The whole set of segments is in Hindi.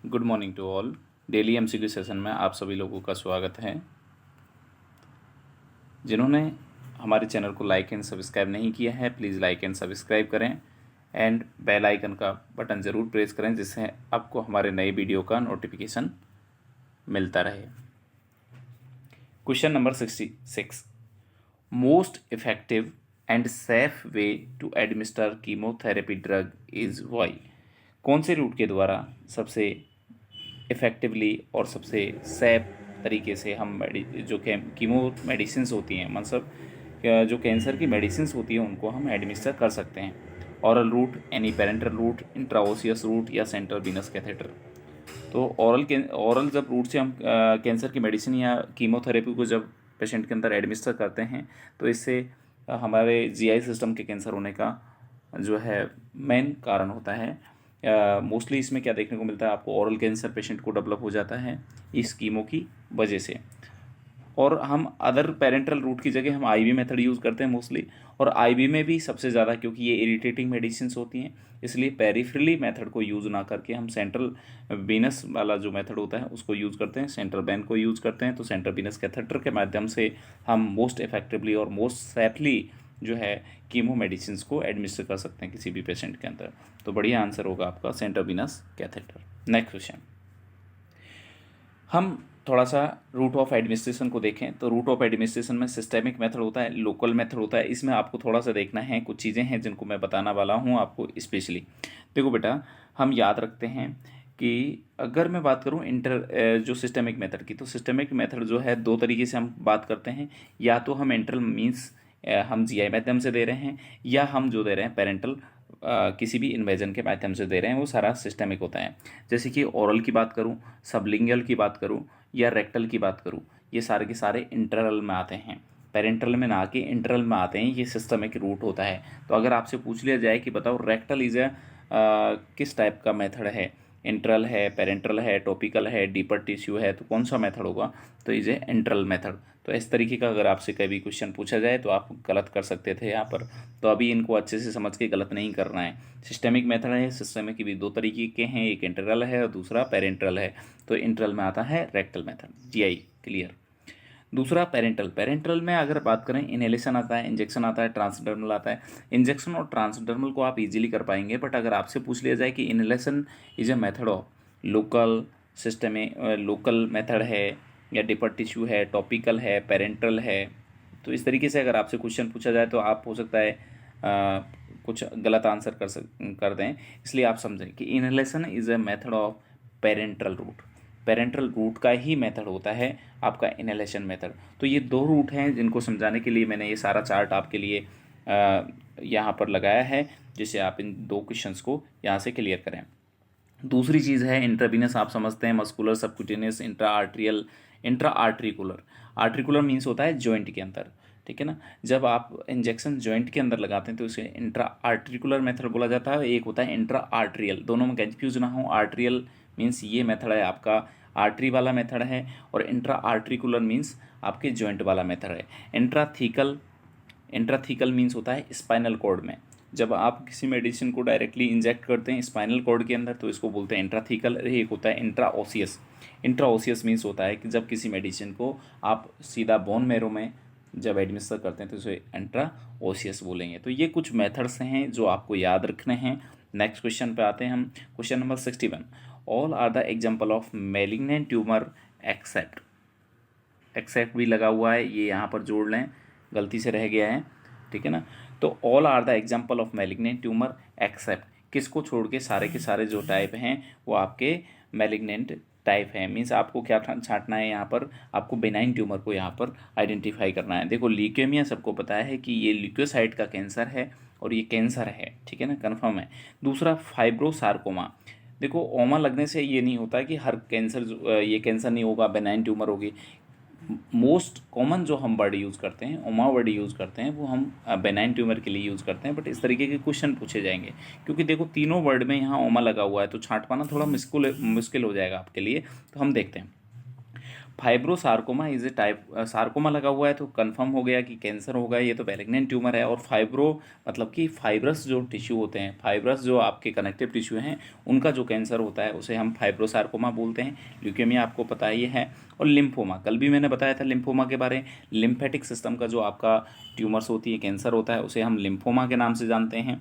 Good morning to all. Daily MCQ session में आप सभी लोगों का स्वागत है। जिन्होंने हमारे चैनल को लाइक एंड सब्सक्राइब नहीं किया है, प्लीज़ लाइक एंड सब्सक्राइब करें एंड बेल आइकन का बटन ज़रूर प्रेस करें, जिससे आपको हमारे नए वीडियो का नोटिफिकेशन मिलता रहे। Question number 66, most effective and safe way to administer chemotherapy drug is why. कौन से रूट के द्वारा सबसे इफ़ेक्टिवली और सबसे सेफ तरीके से हम जो कीमो मेडिसिन्स होती हैं, मतलब जो कैंसर की मेडिसिन्स होती हैं, उनको हम एडमिनिस्टर कर सकते हैं। Oral route, any parenteral route, intraosseous route या सेंट्रल वीनस कैथेटर। तो ऑरल जब रूट से हम कैंसर की मेडिसिन या कीमोथेरेपी को जब पेशेंट के अंदर एडमिनिस्टर करते हैं, तो इससे हमारे जीआई सिस्टम के कैंसर होने का जो है मेन कारण होता है। मोस्टली इसमें क्या देखने को मिलता है, आपको ओरल कैंसर पेशेंट को डेवलप हो जाता है इस कीमो की वजह से। और हम अदर पेरेंटल रूट की जगह हम आईवी मेथड यूज़ करते हैं मोस्टली, और आईवी में भी सबसे ज़्यादा, क्योंकि ये इरिटेटिंग मेडिसिन होती हैं, इसलिए पेरिफेरली मेथड को यूज़ ना करके हम सेंट्रल वीनस वाला जो मेथड होता है उसको यूज़ करते हैं, सेंट्रल वेन को यूज़ करते हैं। तो सेंट्रल वीनस कैथेटर के माध्यम से हम मोस्ट इफेक्टिवली और मोस्ट सेफली जो है कीमो मेडिसिन को एडमिनिस्टर कर सकते हैं किसी भी पेशेंट के अंदर। तो बढ़िया आंसर होगा आपका central venous catheter. Next question, हम थोड़ा सा रूट ऑफ एडमिनिस्ट्रेशन को देखें। तो रूट ऑफ एडमिनिस्ट्रेशन में सिस्टेमिक मेथड होता है, लोकल मेथड होता है। इसमें आपको थोड़ा सा देखना है, कुछ चीज़ें हैं जिनको मैं बताना वाला हूँ आपको स्पेशली। देखो बेटा, हम याद रखते हैं कि अगर मैं बात करूँ जो सिस्टेमिक मेथड की, तो सिस्टेमिक मेथड जो है दो तरीके से हम बात करते हैं। या तो हम इंटरल मीन्स हम जीआई माध्यम से दे रहे हैं, या हम जो दे रहे हैं पेरेंटल किसी भी इन्वेजन के माध्यम से दे रहे हैं, वो सारा सिस्टेमिक होता है। जैसे कि ओरल की बात करूँ, सबलिंगल की बात करूँ या रेक्टल की बात करूँ, ये सारे के सारे इंटरल में आते हैं, पेरेंटल में ना आके इंटरल में आते हैं। ये सिस्टमिक रूट होता है। तो अगर आपसे पूछ लिया जाए कि बताओ रेक्टल इज किस टाइप का मेथड है, इंटरल है, पेरेंटल है, टॉपिकल है, डीपर टिश्यू है, तो कौन सा मेथड होगा? तो इज ए इंटरल मेथड। तो इस तरीके का अगर आपसे कभी क्वेश्चन पूछा जाए तो आप गलत कर सकते थे यहाँ पर। तो अभी इनको अच्छे से समझ के गलत नहीं करना है। सिस्टेमिक मेथड है, सिस्टेमिक भी दो तरीके के हैं, एक इंटरल है और दूसरा पेरेंटल है। तो इंटरल में आता है रेक्टल मेथड, जीआई क्लियर। दूसरा पेरेंटल। पेरेंटल में अगर बात करें, इनहेलेशन आता है, इंजेक्शन आता है, ट्रांसडर्मल आता है। इंजेक्शन और ट्रांसडर्मल को आप इजीली कर पाएंगे, बट अगर आपसे पूछ लिया जाए कि inhalation is a method of local systemic, local method है या डिपर टिश्यू है, टॉपिकल है, पेरेंटल है, तो इस तरीके से अगर आपसे क्वेश्चन पूछा जाए तो आप हो सकता है कुछ गलत आंसर कर दें। इसलिए आप समझें कि inhalation is a method of parenteral route. Parenteral route का ही मेथड होता है आपका इनहेलेशन मेथड। तो ये दो रूट हैं जिनको समझाने के लिए मैंने ये सारा चार्ट आपके लिए यहाँ पर लगाया है, जिससे आप इन दो क्वेश्चंस को यहाँ से क्लियर करें। दूसरी चीज़ है इंट्रावीनस। आप समझते हैं muscular, subcutaneous, intra arterial, intra articular. Articular means होता है जॉइंट के अंदर, ठीक है ना। जब आप इंजेक्शन जॉइंट के अंदर लगाते हैं तो इसे इंट्रा आर्ट्रिकुलर मेथड बोला जाता है। एक होता है इंट्रा आर्ट्रियल, दोनों में कंफ्यूज ना हो। आर्ट्रियल मीन्स ये मेथड है आपका आर्टरी वाला मेथड है, और इंट्रा आर्ट्रिकुलर मीन्स आपके जॉइंट वाला मेथड है। इंट्राथीकल, इंट्राथीकल मीन्स होता है स्पाइनल कॉर्ड में। जब आप किसी मेडिसिन को डायरेक्टली इंजेक्ट करते हैं स्पाइनल कॉर्ड के अंदर तो इसको बोलते हैं इंट्राथीकल। एक होता है इंट्राओसियस। इंट्राओसियस मीन्स होता है कि जब किसी मेडिसिन को आप सीधा बोन मैरो में जब एडमिनिस्टर करते हैं तो इसे इंट्राओसियस बोलेंगे। तो ये कुछ मेथड्स हैं जो आपको याद रखने हैं। नेक्स्ट क्वेश्चन पे आते हैं हम। Question number 61, all are the example of malignant tumour except. Except भी लगा हुआ है, ये यहाँ पर जोड़ लें, गलती से रह गया है, ठीक है ना। तो all are the example of malignant tumour except, किसको छोड़ के सारे के सारे जो टाइप हैं वो आपके मैलिग्नेंट टाइप है। मीन्स आपको क्या छांटना है यहाँ पर, आपको बेनाइन ट्यूमर को यहाँ पर आइडेंटिफाई करना है। देखो ल्यूकेमिया सबको पता है कि ये ल्यूकोसाइट का कैंसर है और ये कैंसर है, ठीक है ना, कन्फर्म है। दूसरा फाइब्रोसार्कोमा। देखो ओमा लगने से ये नहीं होता कि हर कैंसर, ये कैंसर नहीं होगा, बेनाइन ट्यूमर होगी। मोस्ट कॉमन जो हम वर्ड यूज़ करते हैं, ओमा वर्ड यूज़ करते हैं, वो हम बेनाइन ट्यूमर के लिए यूज़ करते हैं। बट इस तरीके के क्वेश्चन पूछे जाएंगे, क्योंकि देखो तीनों वर्ड में यहाँ ओमा लगा हुआ है, तो छांट पाना थोड़ा मुश्किल हो जाएगा आपके लिए। तो हम देखते हैं। फाइब्रोसार्कोमा इज ए टाइप, सार्कोमा लगा हुआ है तो कंफर्म हो गया कि कैंसर होगा, ये तो मैलिग्नेंट ट्यूमर है। और फाइब्रो मतलब कि फाइब्रस जो टिश्यू होते हैं, फाइब्रस जो आपके कनेक्टिव टिश्यू हैं, उनका जो कैंसर होता है उसे हम फाइब्रोसार्कोमा बोलते हैं। ल्यूकेमिया आपको पता ही है। और लिम्फोमा, कल भी मैंने बताया था लिम्फोमा के बारे में। लिम्फेटिक सिस्टम का जो आपका ट्यूमर्स होती है, कैंसर होता है, उसे हम लिम्फोमा के नाम से जानते हैं।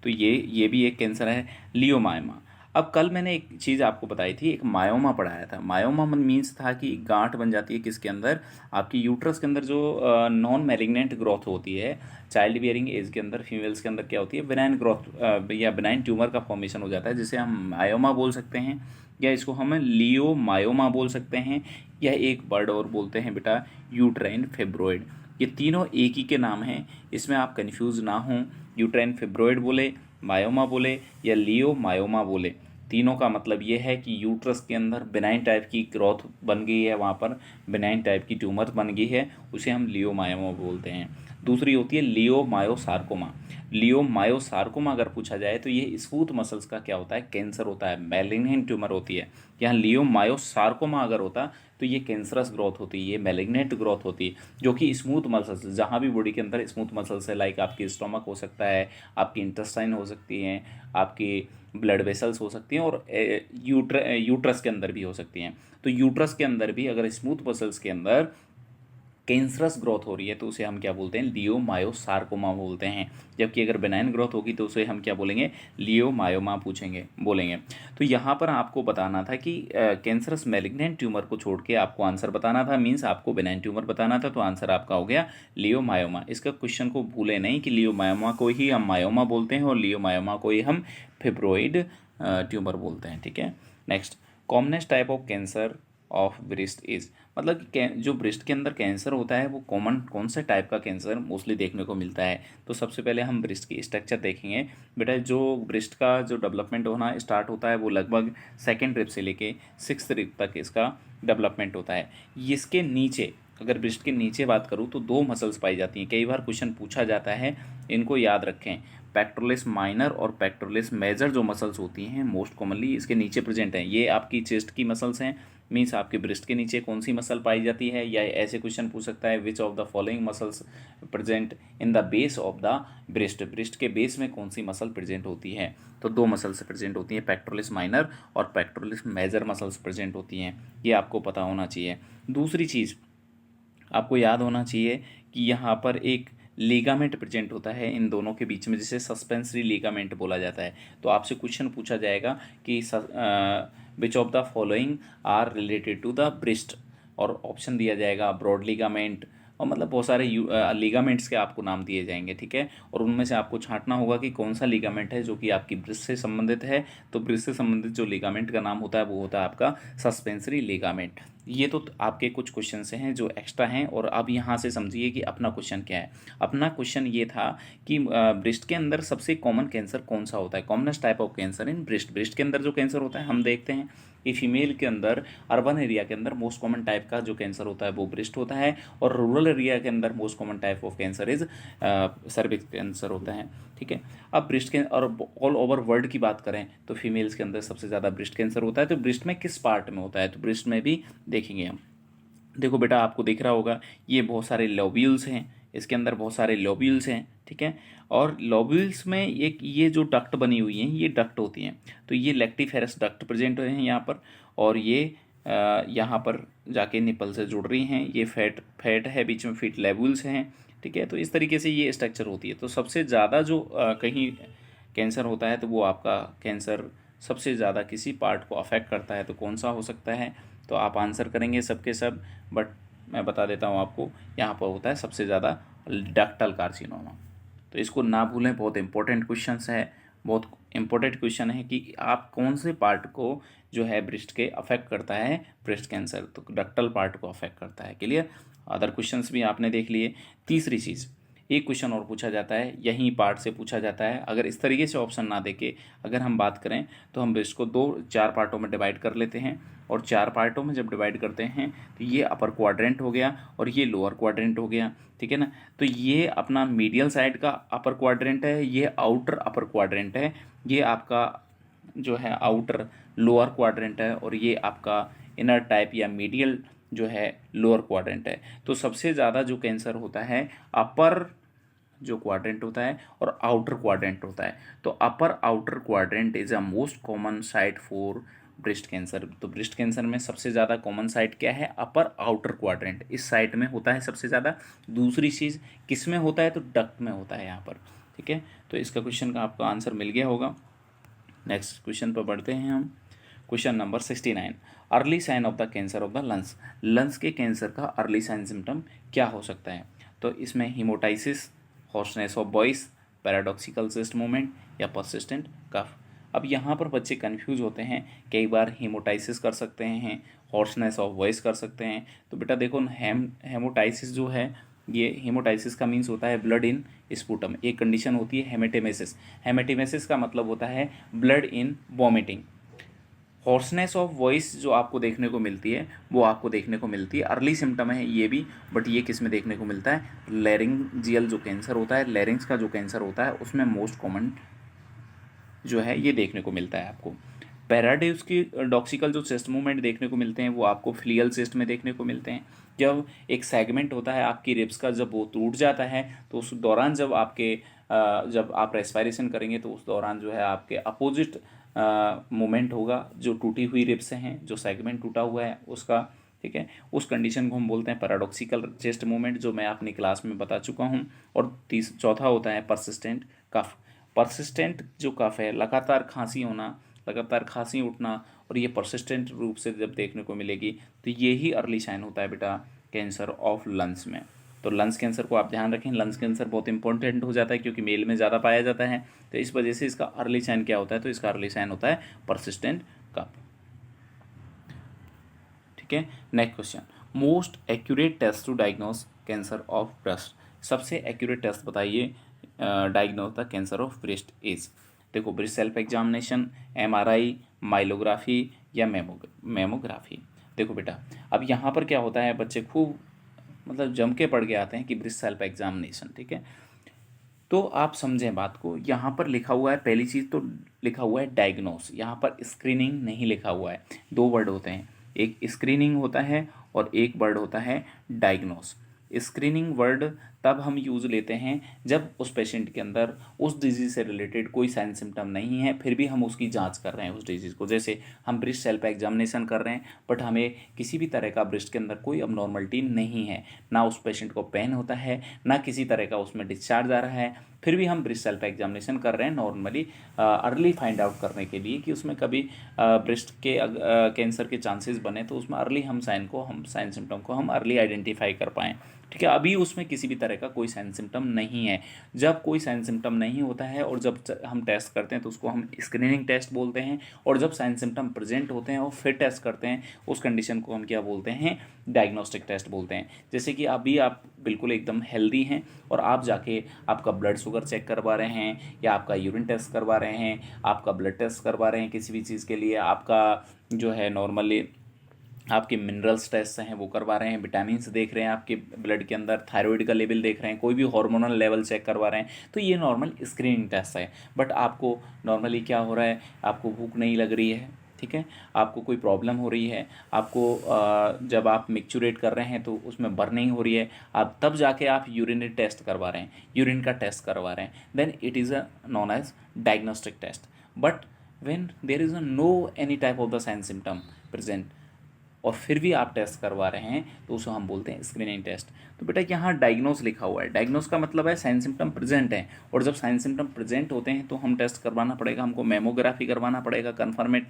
तो ये भी एक कैंसर है। लियोमायमा, अब कल मैंने एक चीज़ आपको बताई थी, एक मायोमा पढ़ाया था। मायोमा मीन्स था कि गांठ बन जाती है किसके अंदर, आपकी यूट्रस के अंदर, जो नॉन मैलिग्नेंट ग्रोथ होती है चाइल्ड बियरिंग एज के अंदर, फीमेल्स के अंदर क्या होती है, बिनाइन ग्रोथ या बिनाइन ट्यूमर का फॉर्मेशन हो जाता है, जिसे हम मायोमा बोल सकते हैं, या इसको हम लियो मायोमा बोल सकते हैं, या एक वर्ड और बोलते हैं बेटा, यूट्राइन फिब्रोइड। ये तीनों एक ही के नाम हैं, इसमें आप कन्फ्यूज़ ना हों। यूट्राइन फिब्रोइड बोले, मायोमा बोले या लियो मायोमा बोले, तीनों का मतलब ये है कि यूट्रस के अंदर बिनाइन टाइप की ग्रोथ बन गई है, वहाँ पर बिनाइन टाइप की ट्यूमर बन गई है, उसे हम लियो मायोमा बोलते हैं। दूसरी होती है लियो मायोसार्कोमा। लियो मायोसार्कोमा अगर पूछा जाए तो ये स्मूथ मसल्स का क्या होता है, कैंसर होता है, मैलिग्नेंट ट्यूमर होती है। यहाँ लियो मायोसार्कोमा अगर होता तो ये कैंसरस ग्रोथ होती है, ये मैलिग्नेंट ग्रोथ होती है, जो कि स्मूथ मसल्स, जहाँ भी बॉडी के अंदर स्मूथ मसल्स है, लाइक आपकी स्टोमक हो सकता है, आपकी इंटेस्टाइन हो सकती हैं, आपकी ब्लड वेसल्स हो सकती हैं, और यूट्रस के अंदर भी हो सकती हैं। तो यूट्रस के अंदर भी अगर स्मूथ मसल्स के अंदर कैंसरस ग्रोथ हो रही है तो उसे हम क्या बोलते हैं, लियोमायोसार्कोमा बोलते हैं। जबकि अगर बेनाइन ग्रोथ होगी तो उसे हम क्या बोलेंगे, लियोमायोमा बोलेंगे। तो यहाँ पर आपको बताना था कि कैंसरस मैलिग्नेंट ट्यूमर को छोड़ के आपको आंसर बताना था, मीन्स आपको बेनाइन ट्यूमर बताना था, तो आंसर आपका हो गया लियोमायोमा। इसका क्वेश्चन को भूले नहीं कि लियोमायोमा को ही हम मायोमा बोलते हैं और लियोमायोमा को ही हम फिब्रोइड ट्यूमर बोलते हैं। ठीक है, next, commonest type of cancer of breast is, मतलब कि जो ब्रेस्ट के अंदर कैंसर होता है वो कौन से टाइप का कैंसर मोस्टली देखने को मिलता है। तो सबसे पहले हम ब्रेस्ट की स्ट्रक्चर देखेंगे। बेटा जो ब्रेस्ट का जो डेवलपमेंट होना स्टार्ट होता है वो लगभग सेकेंड रिब से लेके 6th रिब तक इसका डेवलपमेंट होता है। इसके नीचे, अगर ब्रेस्ट के नीचे बात करूँ तो 2 मसल्स पाई जाती हैं, कई बार क्वेश्चन पूछा जाता है, इनको याद रखें। पेक्टोरलिस माइनर और पेक्टोरलिस मेजर जो मसल्स होती हैं मोस्ट कॉमनली इसके नीचे प्रेजेंट हैं। ये आपकी चेस्ट की मसल्स हैं, मीन्स आपके ब्रेस्ट के नीचे कौन सी मसल पाई जाती है, या ऐसे क्वेश्चन पूछ सकता है, विच of the following muscles present in the base of the breast, breast के बेस में कौन सी मसल प्रेजेंट होती है। तो 2 मसल्स प्रेजेंट होती हैं, पेक्टोरलिस माइनर और पेक्टोरलिस मेजर मसल्स प्रेजेंट होती हैं, ये आपको पता होना चाहिए। दूसरी चीज़ आपको याद होना चाहिए कि यहाँ पर एक लीगामेंट प्रेजेंट होता है इन दोनों के बीच में, जिसे सस्पेंसरी लीगामेंट बोला जाता है। तो आपसे क्वेश्चन पूछा जाएगा कि which of the following are related to the breast, और ऑप्शन दिया जाएगा ब्रॉड लीगामेंट, और मतलब बहुत सारे लीगामेंट्स के आपको नाम दिए जाएंगे। ठीक है, और उनमें से आपको छांटना होगा कि कौन सा लीगामेंट है जो कि आपकी ब्रेस्ट से संबंधित है। तो ब्रेस्ट से संबंधित जो लीगामेंट का नाम होता है वो होता है आपका सस्पेंसरी लीगामेंट। ये तो आपके कुछ क्वेश्चन से हैं जो एक्स्ट्रा हैं, और अब यहाँ से समझिए कि अपना क्वेश्चन क्या है। अपना क्वेश्चन ये था कि ब्रेस्ट के अंदर सबसे कॉमन कैंसर कौन सा होता है, commonest type of cancer in breast. Breast के अंदर जो कैंसर होता है हम देखते हैं कि फीमेल के अंदर, अर्बन एरिया के अंदर मोस्ट कॉमन टाइप का जो कैंसर होता है वो ब्रेस्ट होता है, और रूरल एरिया के अंदर most common type of cancer is cervix cancer होता है। ठीक है, अब ब्रेस्ट के और ऑल ओवर वर्ल्ड की बात करें तो फीमेल्स के अंदर सबसे ज़्यादा ब्रेस्ट कैंसर होता है। तो ब्रेस्ट में किस पार्ट में होता है, तो ब्रेस्ट में भी देखेंगे हम। देखो बेटा, आपको दिख रहा होगा ये बहुत सारे लोब्यूल्स हैं, इसके अंदर बहुत सारे लोब्यूल्स हैं। ठीक है, और लोब्यूल्स में एक ये जो डक्ट बनी हुई हैं ये डक्ट होती हैं। तो ये लेक्टिफेरस डक्ट प्रेजेंट हैं यहाँ पर, और ये यहाँ पर जाके निपल से जुड़ रही हैं। ये फैट है बीच में, फीट लेबुल्स हैं। ठीक है, तो इस तरीके से ये स्ट्रक्चर होती है। तो सबसे ज़्यादा जो कहीं कैंसर होता है तो वो आपका कैंसर सबसे ज़्यादा किसी पार्ट को अफेक्ट करता है, तो कौन सा हो सकता है। तो आप आंसर करेंगे सबके सब, बट मैं बता देता हूँ आपको, यहाँ पर होता है सबसे ज़्यादा डक्टल कार्सिनोमा। तो इसको ना भूलें, बहुत इंपॉर्टेंट क्वेश्चन है, बहुत इंपॉर्टेंट क्वेश्चन है कि आप कौन से पार्ट को जो है ब्रेस्ट के अफेक्ट करता है ब्रेस्ट कैंसर, तो डक्टल पार्ट को अफेक्ट करता है। क्लियर, अदर क्वेश्चंस भी आपने देख लिए। तीसरी चीज़, एक क्वेश्चन और पूछा जाता है, यही पार्ट से पूछा जाता है। अगर इस तरीके से ऑप्शन ना देके अगर हम बात करें तो हम ब्रेस्ट को 4 पार्टों में डिवाइड कर लेते हैं, और 4 पार्टों में जब डिवाइड करते हैं तो ये अपर क्वाड्रेंट हो गया और ये लोअर क्वाड्रेंट हो गया। ठीक है ना, तो ये अपना मीडियल साइड का अपर क्वाड्रेंट है, ये आउटर अपर क्वाड्रेंट है, ये आपका जो है आउटर लोअर क्वाड्रेंट है, और ये आपका इनर टाइप या मीडियल जो है लोअर क्वाड्रेंट है। तो सबसे ज़्यादा जो कैंसर होता है अपर जो क्वाड्रेंट होता है और आउटर क्वाड्रेंट होता है। तो upper outer quadrant is a most common site for breast cancer. तो ब्रेस्ट कैंसर में सबसे ज़्यादा कॉमन साइट क्या है? अपर आउटर क्वाड्रेंट, इस साइट में होता है सबसे ज़्यादा। दूसरी चीज़ किस में होता है? तो डक्ट में होता है यहाँ पर, ठीक है। तो इसका क्वेश्चन का आपका आंसर मिल गया होगा। नेक्स्ट क्वेश्चन पर बढ़ते हैं हम। Question number 69, early sign of the cancer of the lungs. Lungs के कैंसर का अर्ली साइन सिम्टम क्या हो सकता है? तो इसमें haemoptysis, hoarseness of voice, paradoxical chest movement या परसिस्टेंट कफ। अब यहाँ पर बच्चे कंफ्यूज होते हैं, कई बार हीमोटाइसिस कर सकते हैं, हॉर्सनेस ऑफ वॉइस कर सकते हैं। तो बेटा देखो, हेमोटाइसिस जो है, ये हेमोटाइसिस का मीन्स होता है ब्लड इन स्पूटम। एक कंडीशन होती है हेमेटेमेसिस। हेमेटेमेसिस का मतलब होता है blood in vomiting. Hoarseness of voice जो आपको देखने को मिलती है, वो आपको देखने को मिलती है, अर्ली सिम्टम है ये भी, बट ये किस में देखने को मिलता है? लैरिंजियल जो कैंसर होता है, लैरिंग्स का जो कैंसर होता है, उसमें मोस्ट कॉमन जो है ये देखने को मिलता है आपको। पैराडॉक्स की डॉक्सिकल जो चेस्ट मूवमेंट देखने को मिलते हैं, वो आपको फ्लियल चेस्ट में देखने को मिलते हैं। जब एक सेगमेंट होता है आपकी रिब्स का, जब वो टूट जाता है, तो उस दौरान जब आप रेस्पायरेशन करेंगे, तो उस दौरान जो है आपके अपोजिट मूवमेंट होगा, जो टूटी हुई रिब्स हैं, जो सेगमेंट टूटा हुआ है उसका, ठीक है। उस कंडीशन को हम बोलते हैं पैराडॉक्सिकल चेस्ट मूवमेंट, जो मैं अपनी क्लास में बता चुका हूँ। और चौथा होता है परसिस्टेंट कफ। परसिस्टेंट जो कफ है, लगातार खांसी होना, लगातार खांसी उठना, और ये परसिस्टेंट रूप से जब देखने को मिलेगी, तो ये ही अर्ली साइन होता है बेटा कैंसर ऑफ लंग्स में। तो लंग्स कैंसर को आप ध्यान रखें, लंग्स कैंसर बहुत इंपॉर्टेंट हो जाता है, क्योंकि मेल में ज़्यादा पाया जाता है। तो इस वजह से इसका अर्ली साइन क्या होता है? तो इसका अर्ली साइन होता है परसिस्टेंट कफ, ठीक है। Next question, most accurate test to diagnose cancer of breast. सबसे एक्यूरेट टेस्ट बताइए diagnose the cancer of breast is. देखो, breast self examination, MRI, myelography या मेमोग्राफी। देखो बेटा, अब यहाँ पर क्या होता है, बच्चे खूब मतलब जम के पढ़ के आते हैं कि ब्रेस्ट सेल्फ एग्जामिनेशन, ठीक है। तो आप समझें बात को, यहाँ पर लिखा हुआ है, पहली चीज़ तो लिखा हुआ है डायग्नोस, यहाँ पर स्क्रीनिंग नहीं लिखा हुआ है। दो वर्ड होते हैं, एक स्क्रीनिंग होता है और एक वर्ड होता है डायग्नोस। स्क्रीनिंग वर्ड तब हम यूज़ लेते हैं जब उस पेशेंट के अंदर उस डिजीज़ से रिलेटेड कोई साइन सिम्टम नहीं है, फिर भी हम उसकी जांच कर रहे हैं उस डिजीज़ को। जैसे हम ब्रेस्ट सेल्फ एग्जामिनेशन कर रहे हैं, बट हमें किसी भी तरह का ब्रेस्ट के अंदर कोई अबनॉर्मलिटी नहीं है, ना उस पेशेंट को पेन होता है, ना किसी तरह का उसमें डिस्चार्ज आ रहा है, फिर भी हम ब्रेस्ट सेल्फ एग्जामिनेशन कर रहे हैं नॉर्मली अर्ली फाइंड आउट करने के लिए कि उसमें कभी ब्रेस्ट के कैंसर के चांसेस बने, तो उसमें अर्ली हम साइन सिम्टम को हम अर्ली आइडेंटिफाई कर पाएँ, ठीक है। अभी उसमें किसी भी तरह का कोई साइन सिम्टम नहीं है। जब कोई साइन सिम्टम नहीं होता है और जब हम टेस्ट करते हैं, तो उसको हम स्क्रीनिंग टेस्ट बोलते हैं। और जब साइन सिम्टम प्रेजेंट होते हैं और फिर टेस्ट करते हैं, उस कंडीशन को हम क्या बोलते हैं? डायग्नोस्टिक टेस्ट बोलते हैं। जैसे कि अभी आप बिल्कुल एकदम हेल्दी हैं और आप जाके आपका ब्लड शुगर चेक करवा रहे हैं, या आपका यूरिन टेस्ट करवा रहे हैं, आपका ब्लड टेस्ट करवा रहे हैं किसी भी चीज़ के लिए, आपका जो है नॉर्मली आपके मिनरल्स टेस्ट हैं वो करवा रहे हैं, विटामिन्स देख रहे हैं आपके ब्लड के अंदर, थायराइड का लेवल देख रहे हैं, कोई भी हार्मोनल लेवल चेक करवा रहे हैं, तो ये नॉर्मल स्क्रीनिंग टेस्ट है। बट आपको नॉर्मली क्या हो रहा है, आपको भूख नहीं लग रही है, ठीक है, आपको कोई प्रॉब्लम हो रही है, आपको जब आप मिक्चुरेट कर रहे हैं तो उसमें बर्निंग हो रही है, आप तब जाके आप यूरिन टेस्ट करवा रहे हैं, यूरिन का टेस्ट करवा रहे हैं, then it is a non age diagnostic test. But when there is a no any type of the sign symptom present और फिर भी आप टेस्ट करवा रहे हैं, तो उसको हम बोलते हैं स्क्रीनिंग टेस्ट। तो बेटा यहाँ डायग्नोस लिखा हुआ है, डायग्नोस का मतलब है साइन सिम्टम प्रेजेंट है, और जब साइन सिम्टम प्रेजेंट होते हैं तो हम टेस्ट करवाना पड़ेगा, हमको मेमोग्राफी करवाना पड़ेगा, कन्फर्मेट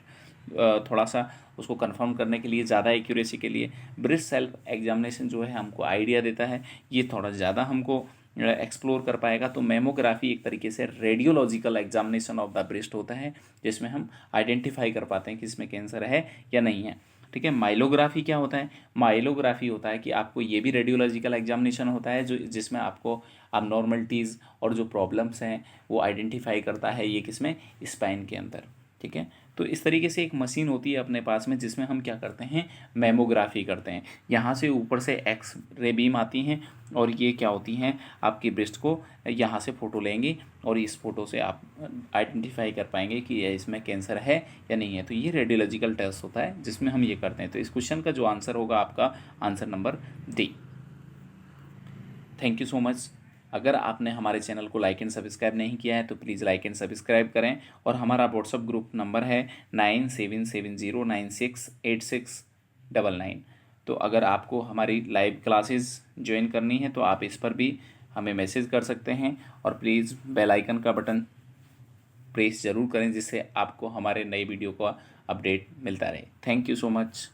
थोड़ा सा उसको कंफर्म करने के लिए, ज़्यादा एक्यूरेसी के लिए। ब्रेस्ट सेल्फ एग्जामिनेशन जो है हमको आइडिया देता है, ये थोड़ा ज़्यादा हमको एक्सप्लोर कर पाएगा। तो मेमोग्राफी एक तरीके से radiological examination of the breast होता है, जिसमें हम आइडेंटिफाई कर पाते हैं कि इसमें कैंसर है या नहीं है, ठीक है। माइलोग्राफी क्या होता है? माइलोग्राफी होता है कि आपको ये भी रेडियोलॉजिकल एग्जामिनेशन होता है, जो जिसमें आपको अबनॉर्मलिटीज़ और जो प्रॉब्लम्स हैं वो आइडेंटिफाई करता है, ये किसमें? स्पाइन के अंदर, ठीक है। तो इस तरीके से एक मशीन होती है अपने पास में जिसमें हम क्या करते हैं, मेमोग्राफी करते हैं। यहाँ से ऊपर से एक्स रे बीम आती हैं और ये क्या होती हैं, आपकी ब्रेस्ट को यहाँ से फ़ोटो लेंगी और इस फ़ोटो से आप आइडेंटिफाई कर पाएंगे कि ये इसमें कैंसर है या नहीं है। तो ये रेडियोलॉजिकल टेस्ट होता है जिसमें हम ये करते हैं। तो इस क्वेश्चन का जो आंसर होगा आपका answer number D. Thank you so much. अगर आपने हमारे चैनल को लाइक एंड सब्सक्राइब नहीं किया है तो प्लीज़ लाइक एंड सब्सक्राइब करें। और हमारा व्हाट्सअप ग्रुप नंबर है 9770968699। तो अगर आपको हमारी लाइव क्लासेस ज्वाइन करनी है तो आप इस पर भी हमें मैसेज कर सकते हैं। और प्लीज़ बेल आइकन का बटन प्रेस ज़रूर करें जिससे आपको हमारे नए वीडियो का अपडेट मिलता रहे। Thank you so much.